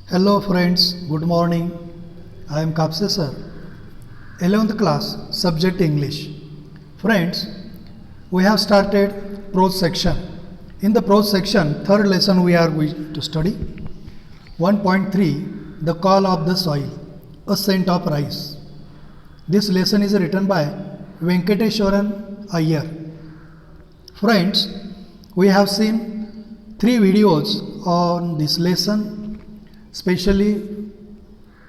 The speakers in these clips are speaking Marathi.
Hello friends, good morning. I am Kapse sir. 11th class, subject English. Friends, we have started prose section. In the prose section, third lesson we are going to study. 1.3, The Call of the Soil, A Scent of Rice. This lesson is written by Venkateshwaran Iyer. Friends, we have seen 3 videos on this lesson, especially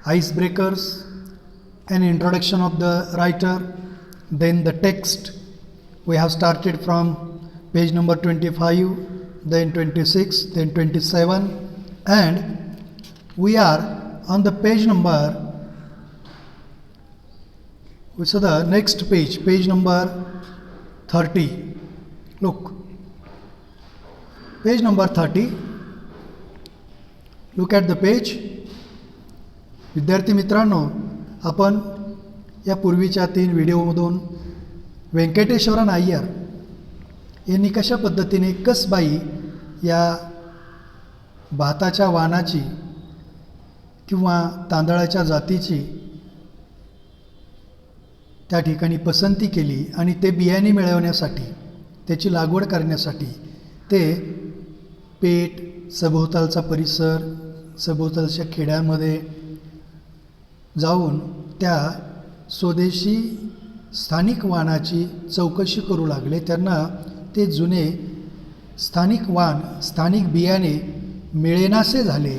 icebreakers, an introduction of the writer, then the text. We have started from page number 25, then 26, then 27, and we are on the page number, which is the next page, page number 30. Look, page number 30. Look at the page. विद्यार्थी मित्रांनो, आपण या पूर्वीच्या 3 व्हिडिओमधून व्यंकटेश्वरन अय्यर यांनी कशा पद्धतीने कसबाई या भाताच्या वाणाची किंवा तांदळाच्या जातीची त्या ठिकाणी पसंती केली आणि ते बियाणे मिळवण्यासाठी, त्याची लागवड करण्यासाठी ते पेठ, सभोवतालचा परिसर, सभोवतालच्या खेड्यामध्ये जाऊन त्या स्वदेशी स्थानिक वाणाची चौकशी करू लागले. त्यांना ते जुने स्थानिक वाण, स्थानिक बियाणे मिळेनासे झाले.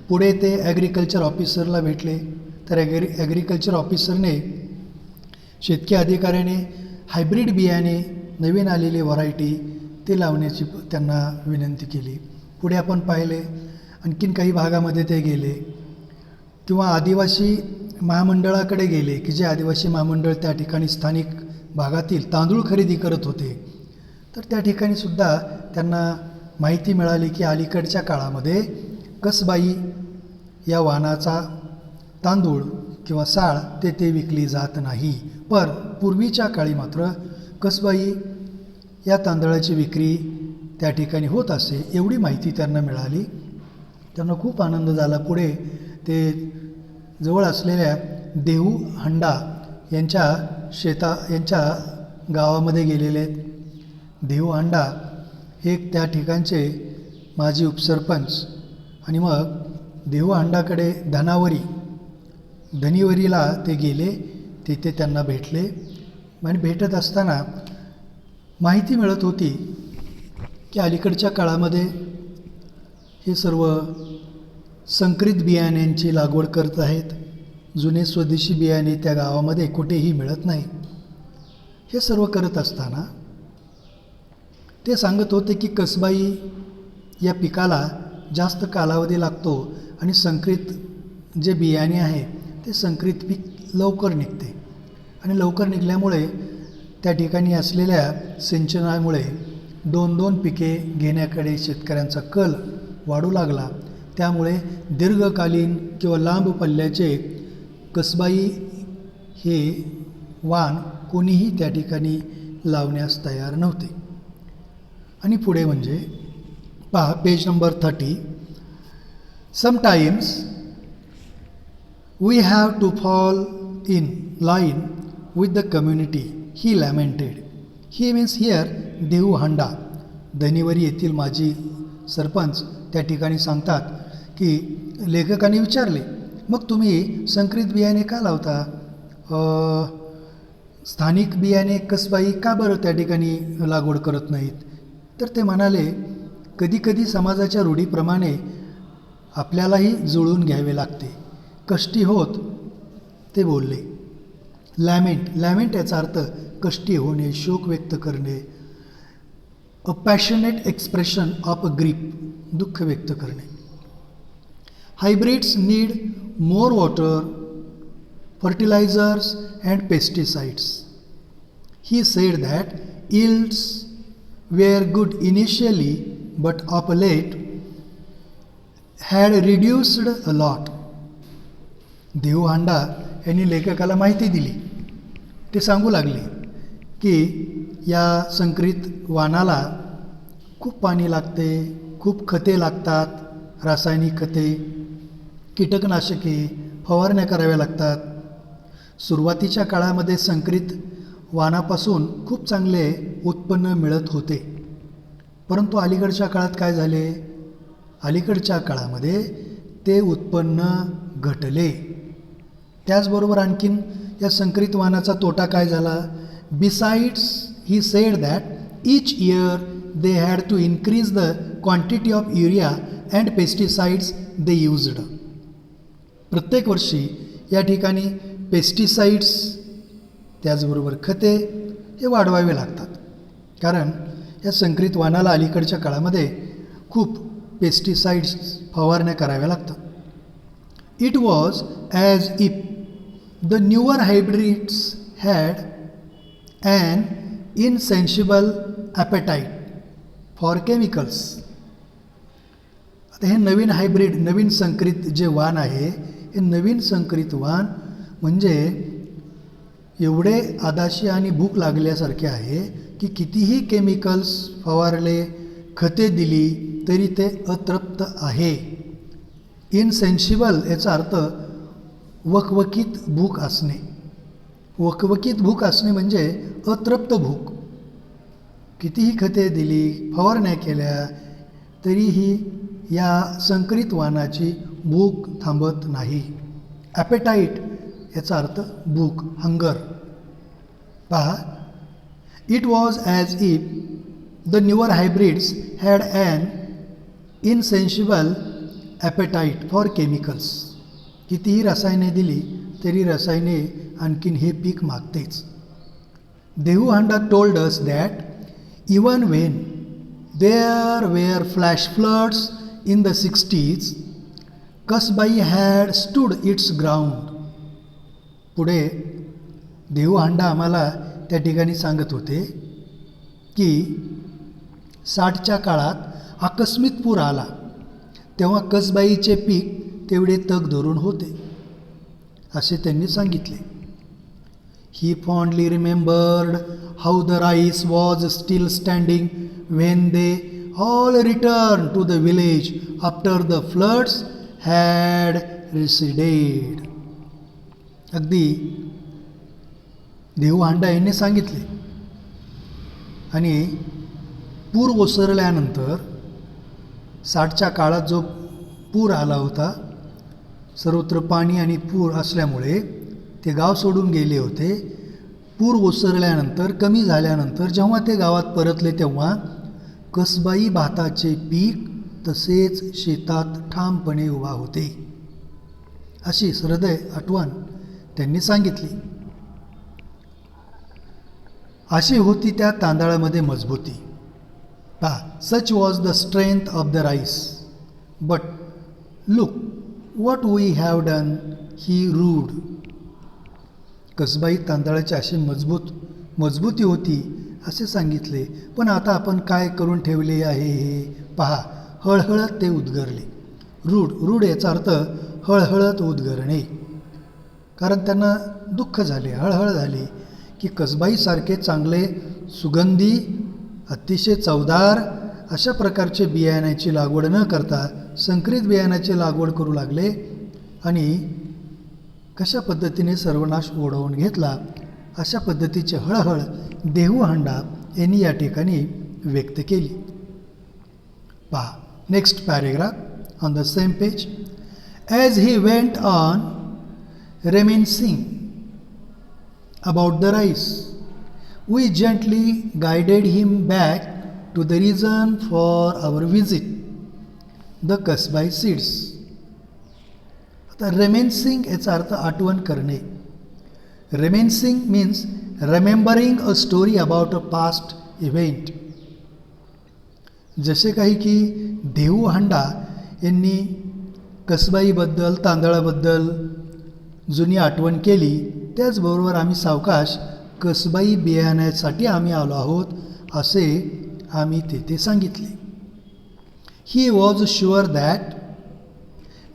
पुढे ते ॲग्रिकल्चर ऑफिसरला भेटले, तर ॲग्रिकल्चर ऑफिसरने, शेतकी अधिकाऱ्याने हायब्रिड बियाणे, नवीन आलेली व्हरायटी ते लावण्याची त्यांना विनंती केली. पुढे आपण पाहिले आणखीन काही भागामध्ये ते गेले किंवा आदिवासी महामंडळाकडे गेले की जे आदिवासी महामंडळ त्या ठिकाणी स्थानिक भागातील तांदूळ खरेदी करत होते. तर त्या ठिकाणीसुद्धा त्यांना माहिती मिळाली की अलीकडच्या काळामध्ये कसबाई या वाणाचा तांदूळ किंवा साळ ते विकली जात नाही, पण पूर्वीच्या काळी मात्र कसबाई या तांदळाची विक्री त्या ठिकाणी होत असे, एवढी माहिती त्यांना मिळाली. त्यांना खूप आनंद झाला. पुढे ते जवळ असलेल्या देहू हंडा यांच्या गावामध्ये गेलेले. देहू हंडा हे त्या ठिकाणचे माजी उपसरपंच, आणि मग देहू हंडाकडे धनिवरीला ते गेले. तिथे त्यांना भेटले आणि भेटत असताना माहिती मिळत होती की अलीकडच्या काळामध्ये हे सर्व संकरित बियाण्यांची लागवड करत आहेत. जुने स्वदेशी बियाणे त्या गावामध्ये कुठेही मिळत नाही. हे सर्व करत असताना ते सांगत होते की कसबाई या पिकाला जास्त कालावधी लागतो आणि संकरित जे बियाणे आहे ते संकरित पीक लवकर निघते, आणि लवकर निघल्यामुळे त्या ठिकाणी असलेल्या सिंचनामुळे 2-2 पिके घेण्याकडे शेतकऱ्यांचा कल वाढू लागला. त्यामुळे दीर्घकालीन किंवा लांब पल्ल्याचे कसबाई हे वाण कोणीही त्या ठिकाणी लावण्यास तयार नव्हते. आणि पुढे म्हणजे पहा, page number 30. Sometimes we have to fall in line with the community, he lamented. He means here Dehu Handa, Dhanivari येथील माजी सरपंच त्या ठिकाणी सांगतात की लेखकाने विचारले, मग तुम्ही संकरित बियाणे का लावता, स्थानिक बियाणे कसबाई का बरं त्या ठिकाणी लागवड करत नाहीत? तर ते म्हणाले, कधीकधी समाजाच्या रूढीप्रमाणे आपल्यालाही जुळून घ्यावे लागते, कष्टी होत ते बोलले. लॅमेंट याचा अर्थ कष्टी होणे, शोक व्यक्त करणे. A passionate expression of a grief, दुःख व्यक्त करणे. Hybrids need more water, fertilisers and pesticides. He said that yields were good initially but of late had reduced a lot. Dehu Handa यांनी लेखकाला माहिती दिली. ते सांगू लागले की या संकरित वाणाला खूप पाणी लागते, खूप खते लागतात, रासायनिक खते, कीटकनाशके फवारण्या कराव्या लागतात. सुरुवातीच्या काळामध्ये संकरित वाणापासून खूप चांगले उत्पन्न मिळत होते, परंतु अलीकडच्या काळात काय झाले? अलीकडच्या काळामध्ये ते उत्पन्न घटले. त्याचबरोबर आणखीन या संकरित वाणाचा तोटा काय झाला? Besides he said that each year they had to increase the quantity of urea and pesticides they used. प्रत्येक वर्षी या ठिकाणी पेस्टिसाइड्स त्याचबरोबर खते हे वाढवावे लागतात, कारण या संकरित वाणाला अलीकडच्या काळामध्ये खूप पेस्टिसाइड्स फवारण्या कराव्या लागतात. It was as if the newer hybrids had an insensible appetite for chemicals. आता हे नवीन हायब्रिड, नवीन संकरित जे वाण आहे, हे नवीन संकरित वाण म्हणजे एवढे आदाशी आणि भूक लागल्यासारखे आहे की कितीही केमिकल्स फवारले, खते दिली तरी ते अतृप्त आहे. इनसेन्शिबल याचा अर्थ वकवकीत भूक असणे. वकवकीत भूक असणे म्हणजे अतृप्त भूक. कितीही खते दिली, फवारण्या केल्या तरीही या संकरित वाणाची भूक थांबत नाही. ॲपेटाईट याचा अर्थ भूक, हंगर. पहा, it was as if the newer hybrids had an insensible appetite for chemicals. कितीही रसायने दिली तरी रसायने आणखीन हे पीक मागतेच. Dehu Handa told us that even when there were flash floods in the 60s, Kasbai had stood its ground. पुढे देहू हांडा आम्हाला त्या ठिकाणी सांगत होते की 60च्या काळात आकस्मिक पूर आला तेव्हा कसबाईचे पीक तेवढे तग धरून होते असे त्यांनी सांगितले. He fondly remembered how the rice was still standing when they all returned to the village after the floods had receded. अगदी देहू हांडा यांनी सांगितले. आणि पूर ओसरल्यानंतर 60च्या काळात जो पूर आला होता, सर्वत्र पाणी आणि पूर असल्यामुळे ते गाव सोडून गेले होते. पूर ओसरल्यानंतर, कमी झाल्यानंतर जेव्हा ते गावात परतले तेव्हा कसबाई भाताचे पीक तसेच शेतात ठामपणे उभा होते. अशी हृदय आठवण त्यांनी सांगितली. अशी होती त्या तांदळामध्ये मजबूती. पहा, such was the strength of the rice, but look what we have done he rued. Kasbai तांदळाची अशी मजबूती होती असे सांगितले, पण आता आपण काय करून ठेवले आहे हे पहा. हळहळत ते उद्गरले. रूढ याचा अर्थ हळहळत उद्गरणे, कारण त्यांना दुःख झाले, हळहळ झाली की कसबाईसारखे चांगले सुगंधी, अतिशय चवदार अशा प्रकारचे बियाण्याची लागवड न करता संकरित बियाण्याची लागवड करू लागले आणि कशा पद्धतीने सर्वनाश ओढवून घेतला, अशा पद्धतीची हळहळ देहू हांडा यांनी या ठिकाणी व्यक्त केली. पहा, next paragraph on the same page. As he went on reminiscing about the rice, we gently guided him back to the reason for our visit, the Kasbai seeds. आता रेमिनिसिंग याचा अर्थ आठवण करणे. Reminiscing means remembering a story about a past event. जसे काही की देहू हांडा यांनी कसबाईबद्दल, तांदळाबद्दल जुनी आठवण केली, त्याचबरोबर आम्ही सावकाश कसबाई बियाण्यासाठी आम्ही आलो आहोत असे आम्ही तेथे सांगितले. He was sure that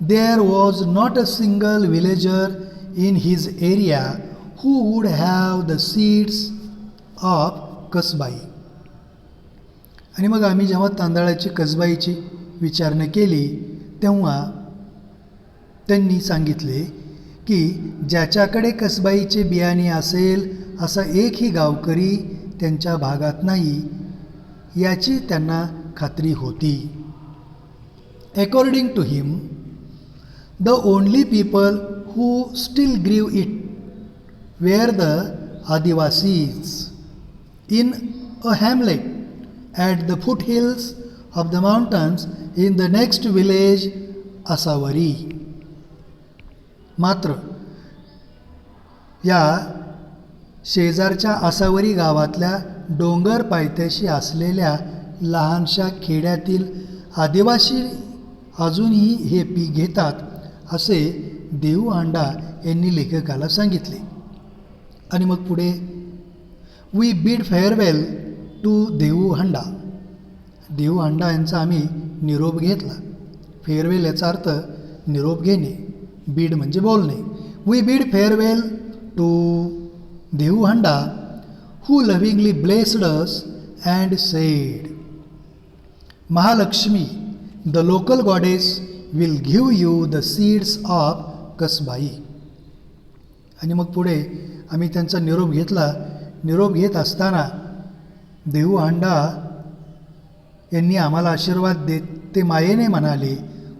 there was not a single villager in his area who would have the seeds of Kasbai. आणि मग आम्ही जेव्हा तांदळाची कसबाईची विचारणा केली तेव्हा त्यांनी सांगितले की ज्याच्याकडे कसबाईचे बियाणे असेल असा एकही गावकरी त्यांच्या भागात नाही याची त्यांना खात्री होती. According to him, the only people who still grew it were the Adivasis in a hamlet at the foothills of the mountains in the next village, Asavari. मात्र या शेजारच्या आसावरी गावातल्या डोंगर पायथ्याशी असलेल्या लहानशा खेड्यातील आदिवासी अजूनही हे पीक घेतात असे देऊ हांडा यांनी लेखकाला सांगितले. आणि मग पुढे वी बीड फेअरवेल टू देऊ हांडा. देऊ हांडा यांचा आम्ही निरोप घेतला. फेअरवेल याचा अर्थ निरोप घेणे, बीड म्हणजे बोलणे. वी बीड फेअरवेल टू देऊ हांडा who lovingly blessed us and said, Mahalakshmi, the local goddess, will give you the seeds of Kasbai. आणि मग पुढे आम्ही त्यांचा निरोप घेतला. निरोप घेत असताना देऊ हांडा यांनी आम्हाला आशीर्वाद देत ते मायेने म्हणाले,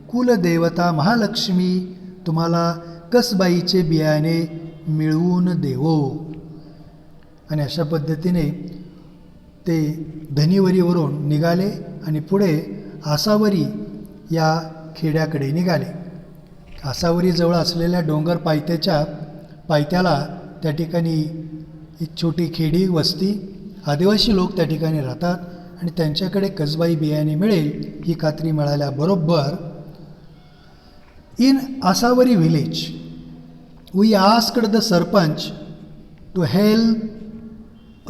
कुलदेवता महालक्ष्मी तुम्हाला कसबाईचे बियाणे मिळवून देवो. आणि अशा पद्धतीने ते धनिवरीवरून निघाले आणि पुढे आसावरी या खेड्याकडे निघाले. आसावरीजवळ असलेल्या डोंगर पायथ्याला त्या ठिकाणी एक छोटी खेडी वस्ती, आदिवासी लोक त्या ठिकाणी राहतात आणि त्यांच्याकडे कसबाई बियाणे मिळेल ही खात्री मिळाल्याबरोबर in Asavari village we asked the sarpanch to help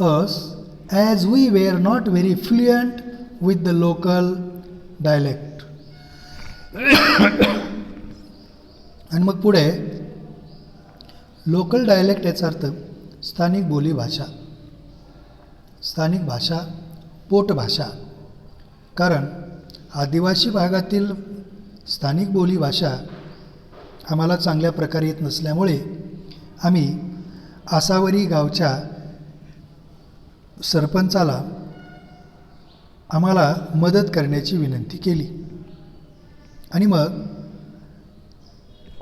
us as we were not very fluent with the local dialect. आणि मग पुढे लोकल डायलेक्ट याचा अर्थ स्थानिक बोलीभाषा, स्थानिक भाषा, पोटभाषा. कारण आदिवासी भागातील स्थानिक बोलीभाषा आम्हाला चांगल्या प्रकारे येत नसल्यामुळे आम्ही आसावरी गावच्या सरपंचाला आम्हाला मदत करण्याची विनंती केली. आणि मग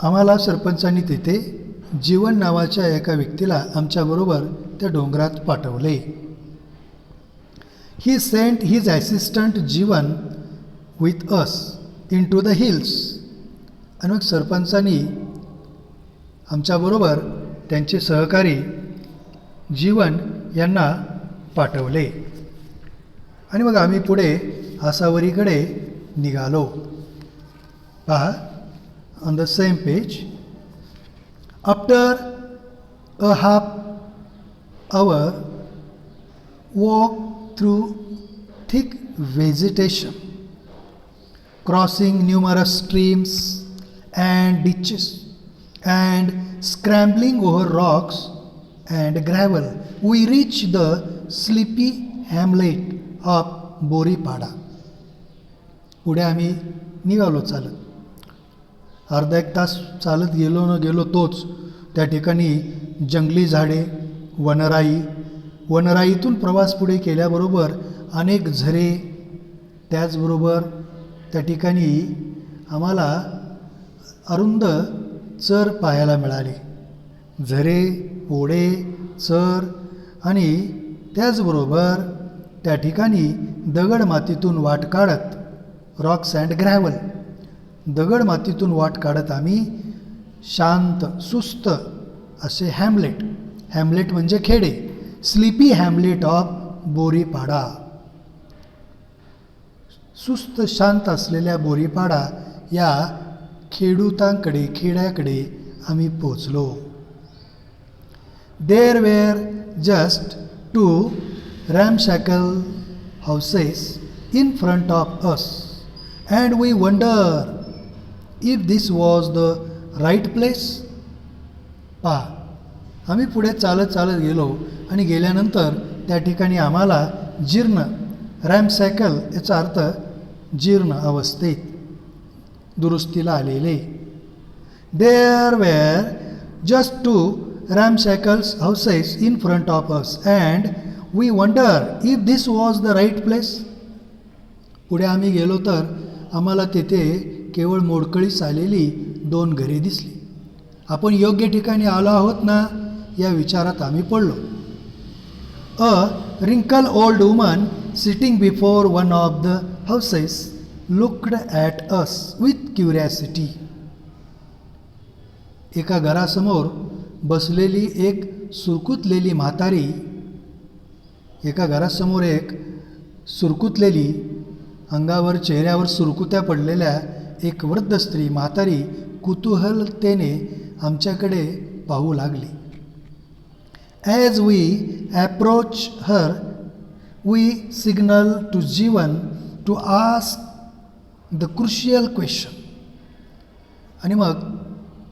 आम्हाला सरपंचांनी तिथे जीवन नावाच्या एका व्यक्तीला आमच्याबरोबर त्या डोंगरात पाठवले. He sent his assistant Jeevan with us into the hills. आणि मग सरपंचांनी आमच्याबरोबर त्यांचे सहकारी जीवन यांना पाठवले. आणि मग आम्ही पुढे आसावरीकडे निघालो. पहा on the same page. After a half hour walk through thick vegetation, crossing numerous streams and ditches and scrambling over rocks and gravel, we reached the sleepy hamlet of Boripada. पुढे आम्ही निघालो चालत. अर्धा एक तास चालत गेलो तोच त्या ठिकाणी जंगली झाडे, वनराईतून प्रवास पुढे केल्याबरोबर अनेक झरे, त्याचबरोबर त्या ठिकाणी आम्हाला अरुंद चर पाहायला मिळाले. झरे, ओढे, चर आणि त्याचबरोबर त्या ठिकाणी दगड मातीतून वाट काढत, रॉक्स अँड ग्रॅव्हल, दगड मातीतून वाट काढत आम्ही शांत सुस्त असे हॅमलेट म्हणजे खेडे, स्लीपी हॅमलेट ऑफ बोरीपाडा, सुस्त शांत असलेल्या बोरीपाडा या खेड्याकडे आम्ही पोचलो. There were just 2 ramshackle houses in front of us, and we wondered if this was the right place. पहा, आम्ही पुढे चालत गेलो आणि गेल्यानंतर त्या ठिकाणी आम्हाला जीर्ण, रॅमसॅकल याचा अर्थ जीर्ण अवस्थेत, दुरुस्तीला आलेले, There were just two ramshackle houses in front of us and we wondered if this was the right place. पुढे आम्ही गेलो तर आम्हाला तेथे केवळ मोडकळीस आलेली 2 घरे दिसली. आपण योग्य ठिकाणी आलो आहोत ना या विचारात आम्ही पडलो. A wrinkled old woman sitting before one of the houses looked at us with curiosity. एका घरासमोर बसलेली एक सुरकुतलेली म्हातारी, एका घरासमोर एक सुरकुतलेली, अंगावर चेहऱ्यावर सुरकुत्या पडलेल्या एक वृद्ध स्त्री म्हातारी कुतूहलतेने आमच्याकडे पाहू लागली. As we approached her, we signaled to Jeevan to ask the crucial question. आणि मग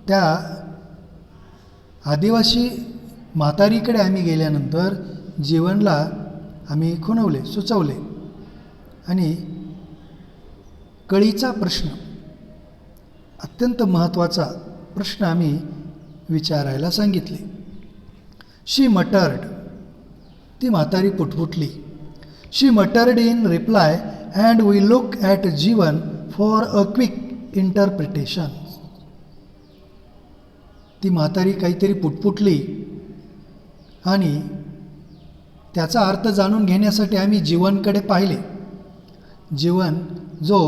त्या आदिवासी म्हातारीकडे आम्ही गेल्यानंतर जीवनला आम्ही खुणवले, सुचवले आणि कळीचा प्रश्न, अत्यंत महत्त्वाचा प्रश्न आम्ही विचारायला सांगितले. शी मटर्ड, ती म्हातारी पुटपुटली. She muttered in reply and we look at Jeevan for a quick interpretation. ती म्हातारी काहीतरी पुटपुटली आणि त्याचा अर्थ जाणून घेण्यासाठी आम्ही जीवनकडे पाहिले. जीवन जो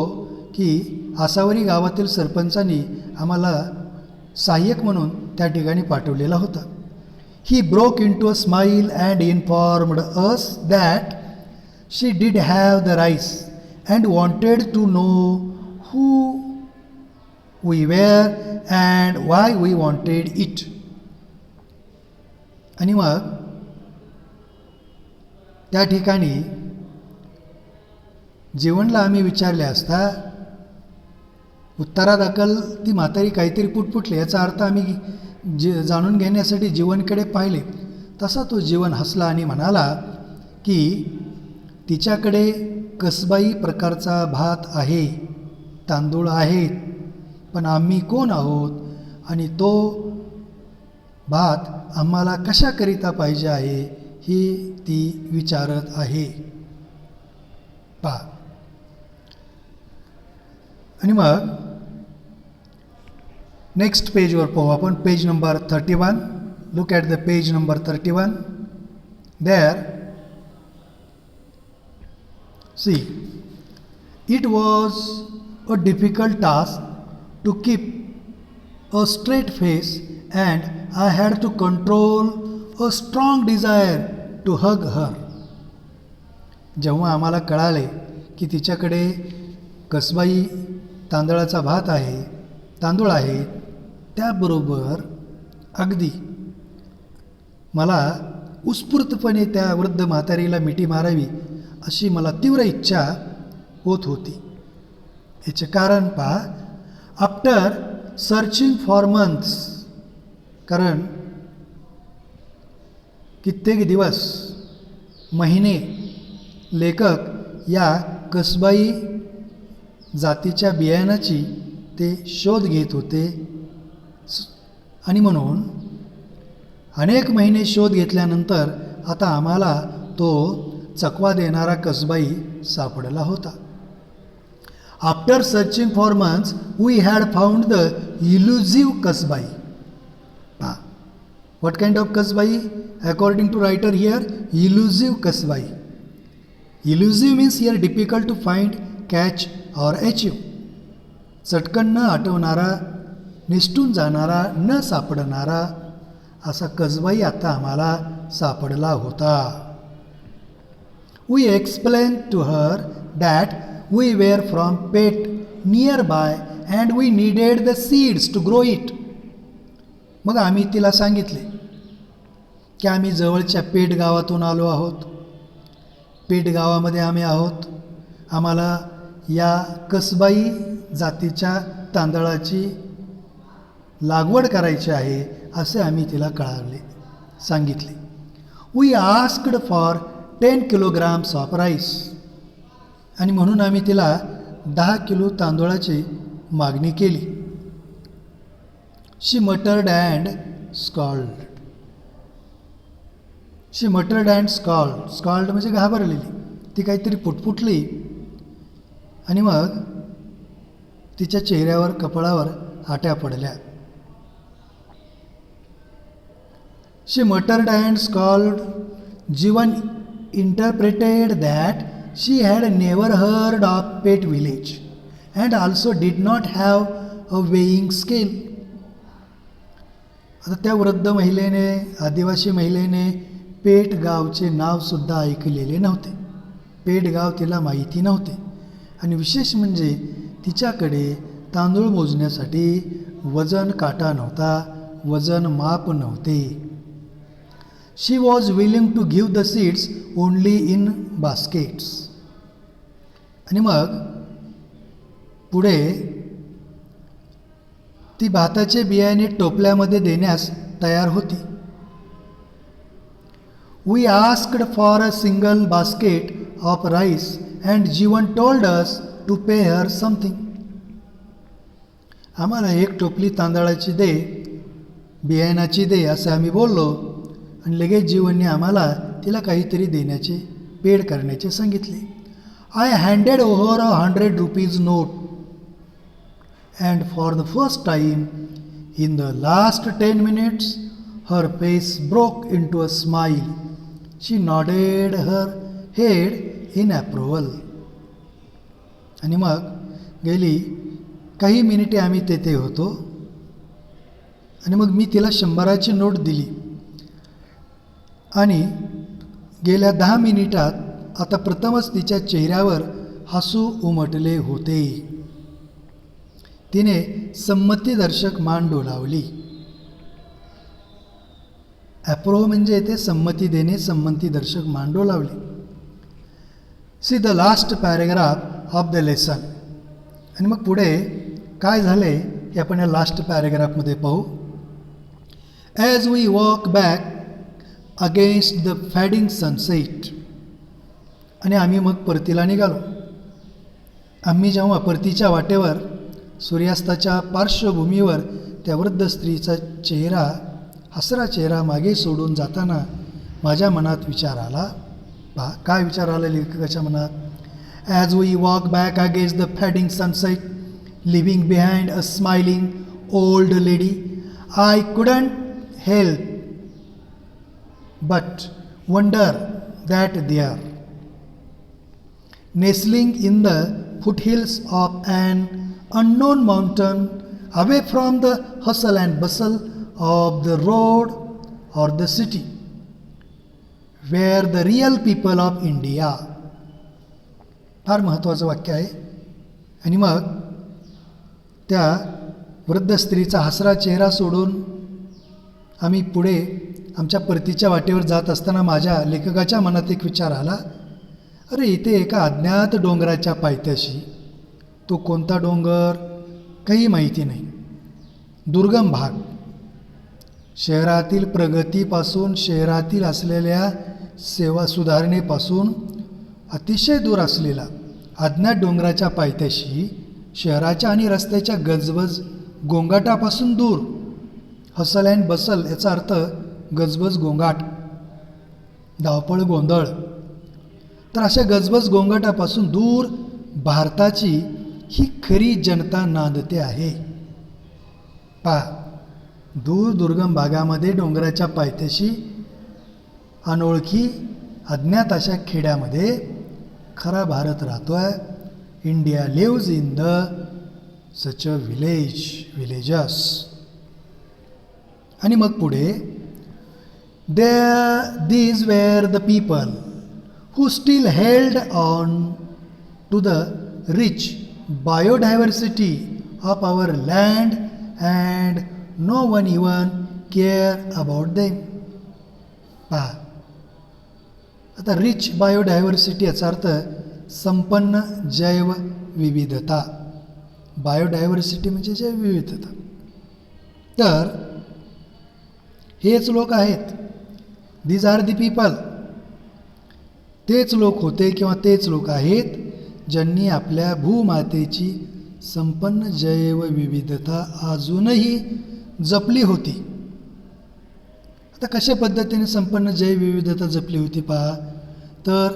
की आसावरी गावातील सरपंचांनी आम्हाला सहाय्यक म्हणून त्या ठिकाणी पाठवलेला होता. He broke into a smile and informed us that she did have the rice and wanted to know who we were and why we wanted it. आणि मग त्या ठिकाणी जीवनला आम्ही विचारले असता उत्तरादाखल ती म्हातारी काहीतरी पुटपुटली, याचा अर्थ आम्ही जाणून घेण्यासाठी जीवनकडे पाहिले. तसा तो जीवन हसला आणि म्हणाला की तिच्याकडे कसबाई प्रकारचा भात आहे, तांदूळ आहेत, पण आम्ही कोण आहोत आणि तो भात आम्हाला कशाकरिता पाहिजे आहे ही ती विचारत आहे. पहा, आणि मग नेक्स्ट पेजवर पाहू आपण. Page number 31. Look at the page number 31. There see, it was a difficult task to keep a straight face and I had to control a strong desire to hug her. जेव्हा आम्हाला कळाले की तिच्याकडे कसबाई तांदळाचा भात आहे, तांदूळ आहे, त्याबरोबर अगदी मला उत्स्फूर्तपणे त्या वृद्ध म्हातारीला मिठी मारावी अशी मला तीव्र इच्छा होत होती. याचे कारण पहा. आफ्टर सर्चिंग फॉर मंथ्स, कारण कित्येक दिवस, महिने लेखक या कसबाई जातीच्या बियाणाची ते शोध घेत होते आणि म्हणून अनेक महिने शोध घेतल्यानंतर आता आम्हाला तो चकवा देणारा कसबाई सापडला होता. After searching for months we had found the elusive Kasbai. पहा, what kind of Kasbai according to writer here? Elusive Kasbai. Elusive means here difficult to find, catch or achieve. चटकन न आठवणारा, निसटून जाणारा, न सापडणारा असा कसबाई आता आम्हाला सापडला होता. We explain to her that we were from Peth nearby and we needed the seeds to grow it. मग आम्ही तिला सांगितले की आम्ही जवळच्या पेट गावातून आलो आहोत, पेट गावामध्ये आम्ही आहोत, आम्हाला या कसबाई जातीच्या तांदळाची लागवड करायची आहे असे आम्ही तिला सांगितले. We asked for 10 kilograms of rice. आणि म्हणून आम्ही तिला 10 किलो तांदूळाची मागणी केली. She muttered and scowled. She muttered and scowled. Scowled म्हणजे घाबरलेली. ती काहीतरी पुटपुटली आणि मग तिच्या चेहऱ्यावर कपाळावर आट्या पडल्या. She muttered and scowled. Jeevan interpreted that she had never heard of pet village and also did not have a weighing scale. आता त्या वृद्ध महिलेने, आदिवासी महिलेने पेट गावचे नावसुद्धा ऐकलेले नव्हते. पेट गाव तिला माहिती नव्हते आणि विशेष म्हणजे तिच्याकडे तांदूळ मोजण्यासाठी वजन काटा नव्हता, वजन माप नव्हते. She was willing to give the seeds only in baskets. आणि मग पुढे ती भाताचे बियाणे टोपल्यामध्ये देण्यास तयार होती. We asked for a single basket of rice and Jeevan told us to pay her something. आम्हाला एक टोपली तांदळाची दे, बियाणाची दे असं आम्ही बोललो आणि लगेच जीवनने आम्हाला तिला काहीतरी देण्याचे, पेड करण्याचे सांगितले. I handed over $100 note and for the first time in the last 10 minutes her face broke into a smile. She nodded her head in approval. आणि मग गेली काही मिनिटे आम्ही तेथे होतो आणि मग मी तिला 100ची नोट दिली आणि गेल्या 10 मिनिटात आता प्रथमच तिच्या चेहऱ्यावर हसू उमटले होते. तिने संमतीदर्शक मान डोलावली. ॲप्रोव्ह म्हणजे ते संमती देणे, संमतीदर्शक मान डोलावली. See the last paragraph of the lesson. आणि मग पुढे काय झाले हे आपण या लास्ट पॅरेग्राफमध्ये पाहू. As we walk back against the fading sunset. आणि आम्ही मग परतीला निघालो. आम्ही जेव्हा परतीच्या वाटेवर सूर्यास्ताच्या पार्श्वभूमीवर त्या वृद्ध स्त्रीचा चेहरा, हसरा चेहरा मागे सोडून जाताना माझ्या मनात विचार आला. पहा काय विचार आला लेखकाच्या मनात. As we walk back against the fading sunset, living behind a smiling old lady, I couldn't help but wonder that there, nestling in the foothills of an unknown mountain, away from the hustle and bustle of the road or the city, where the real people of India. फार महत्त्वाचं वाक्य आहे. आणि मग त्या वृद्ध स्त्रीचा हसरा चेहरा सोडून आम्ही पुढे आमच्या परतीच्या वाटेवर जात असताना माझ्या लेखकाच्या मनात एक विचार आला. अरे इथे एका अज्ञात डोंगराच्या पायथ्याशी, तो कोणता डोंगर काही माहिती नाही, दुर्गम भाग, शहरातील प्रगतीपासून, शहरातील असलेल्या सेवा सुधारणेपासून अतिशय दूर असलेला अज्ञात डोंगराच्या पायथ्याशी, शहराच्या आणि रस्त्याच्या गजबज गोंगाटापासून दूर. हसल अँड बसल याचा अर्थ गजबज गोंगाट, धावपळ गोंधळ. तर अशा गजबज गोंगाटापासून दूर भारताची ही खरी जनता नांदते आहे. पहा, दूर दुर्गम भागामध्ये डोंगराच्या पायथ्याशी अनोळखी अज्ञात अशा खेड्यामध्ये खरा भारत राहतो आहे. India lives in the such a villages. आणि मग पुढे these were the people who still held on to the rich biodiversity of our land and no one even cared about them. पहा, आता रिच बायोडायव्हर्सिटी याचा अर्थ संपन्न जैवविविधता. बायोडायव्हर्सिटी म्हणजे जैवविविधता. तर हेच लोक आहेत. These are the people. तेच लोक होते किंवा तेच लोक आहेत ज्यांनी आपल्या भूमातेची संपन्न जैवविविधता अजूनही जपली होती. आता कशा पद्धतीने संपन्न जैवविविधता जपली होती पहा, तर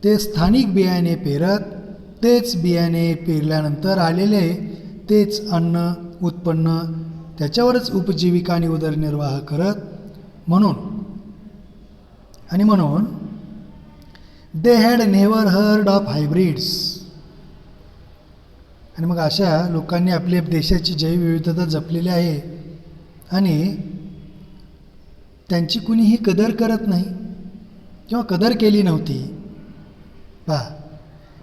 ते स्थानिक बियाणे पेरत, तेच बियाणे पेरल्यानंतर आलेले तेच अन्न उत्पन्न त्याच्यावरच उपजीविका आणि उदरनिर्वाह करत. म्हणून they had never heard of hybrids. आणि मग अशा लोकांनी आपल्या देशाची जैवविविधता जपलेली आहे आणि त्यांची कुणीही कदर करत नाही किंवा कदर केली नव्हती. पहा,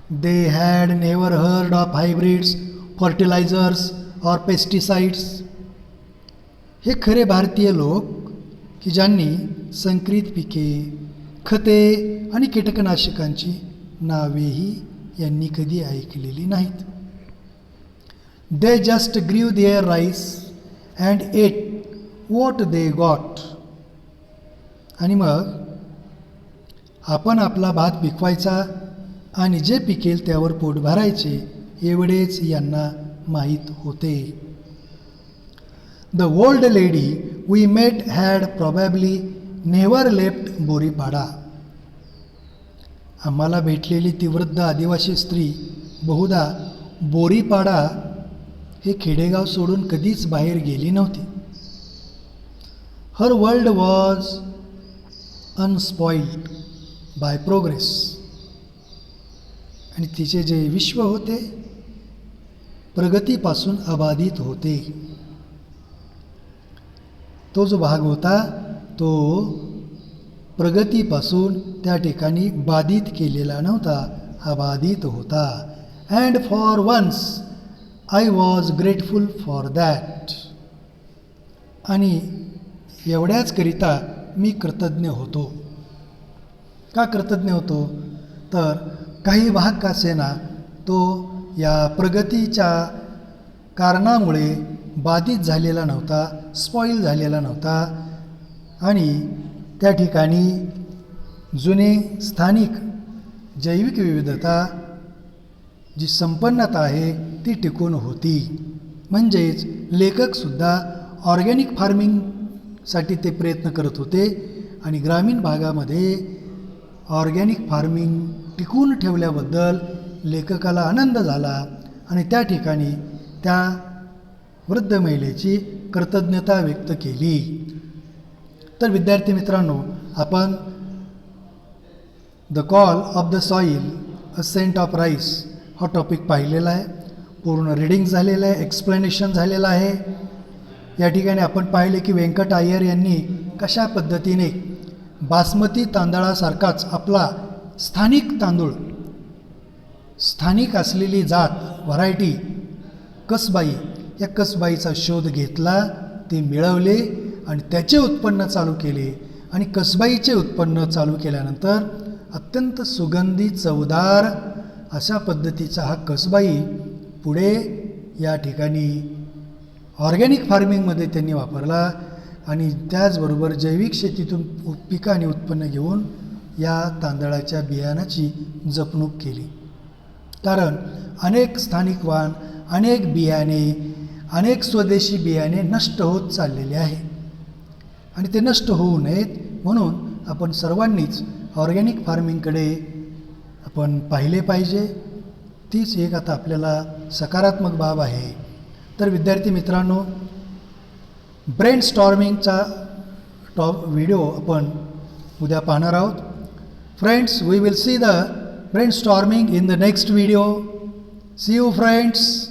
they had never heard of hybrids, fertilisers or pesticides. हे खरे भारतीय लोक की ज्यांनी संकरित पिके, खते आणि कीटकनाशकांची नावेही यांनी कधी ऐकलेली नाहीत. They just grew their rice and ate what they got. आणि मग आपण आपला भात पिकवायचा आणि जे पिकेल त्यावर पोट भरायचे एवढेच यांना माहीत होते. The old lady we met had probably never left Boripada. आम्हाला भेटलेली ती वृद्ध आदिवासी स्त्री बहुधा बोरीपाडा हे खेडेगाव सोडून कधीच बाहेर गेली नव्हती. Her world was unspoiled by progress. आणि तिचे जे विश्व होते प्रगतीपासून अबाधित होते. तो जो भाग होता तो प्रगतीपासून त्या ठिकाणी बाधित केलेला नव्हता, अबाधित होता. And for once I was grateful for that. आणि एवढ्याचकरिता मी कृतज्ञ होतो. का कृतज्ञ होतो? तर काही भाग का असेना तो या प्रगतीच्या कारणामुळे बाधित झालेला नव्हता, स्पॉईल झालेला नव्हता. आणि त्या ठिकाणी जुने स्थानिक जैविक विविधता जी संपन्नता आहे ती टिकून होती. म्हणजेच लेखकसुद्धा ऑर्गॅनिक फार्मिंगसाठी ते प्रयत्न करत होते आणि ग्रामीण भागामध्ये ऑर्गॅनिक फार्मिंग टिकून ठेवल्याबद्दल लेखकाला आनंद झाला आणि त्या ठिकाणी त्या वृद्ध महिलेची कृतज्ञता व्यक्त केली. तर विद्यार्थी मित्रांनो, आपण the call of the soil, a scent of rice हा टॉपिक पाहिलेला आहे. पूर्ण रीडिंग झालेलं आहे, एक्सप्लेनेशन झालेलं आहे. या ठिकाणी आपण पाहिले की व्यंकट अय्यर यांनी कशा पद्धतीने बासमती तांदळासारखाच आपला स्थानिक तांदूळ, स्थानिक असलेली जात, व्हरायटी कसबाई, या कसबाईचा शोध घेतला, ते मिळवले आणि त्याचे उत्पन्न चालू केले. आणि कसबाईचे उत्पन्न चालू केल्यानंतर अत्यंत सुगंधी चवदार अशा पद्धतीचा हा कसबाई पुढे या ठिकाणी ऑर्गॅनिक फार्मिंगमध्ये त्यांनी वापरला आणि त्याचबरोबर जैविक शेतीतून पिकं आणि उत्पन्न घेऊन या तांदळाच्या बियाणाची जपणूक केली. कारण अनेक स्थानिक वाण, अनेक बियाणे, अनेक स्वदेशी बियाणे नष्ट होत चाललेले आहे आणि ते नष्ट होऊ नयेत म्हणून आपण सर्वांनीच ऑर्गॅनिक फार्मिंगकडे आपण पाहिले पाहिजे. तीच एक आता आपल्याला सकारात्मक बाब आहे. तर विद्यार्थी मित्रांनो, ब्रेन स्टॉर्मिंगचा व्हिडिओ आपण उद्या पाहणार आहोत. Friends, we will see the brainstorming in the next video. See you friends.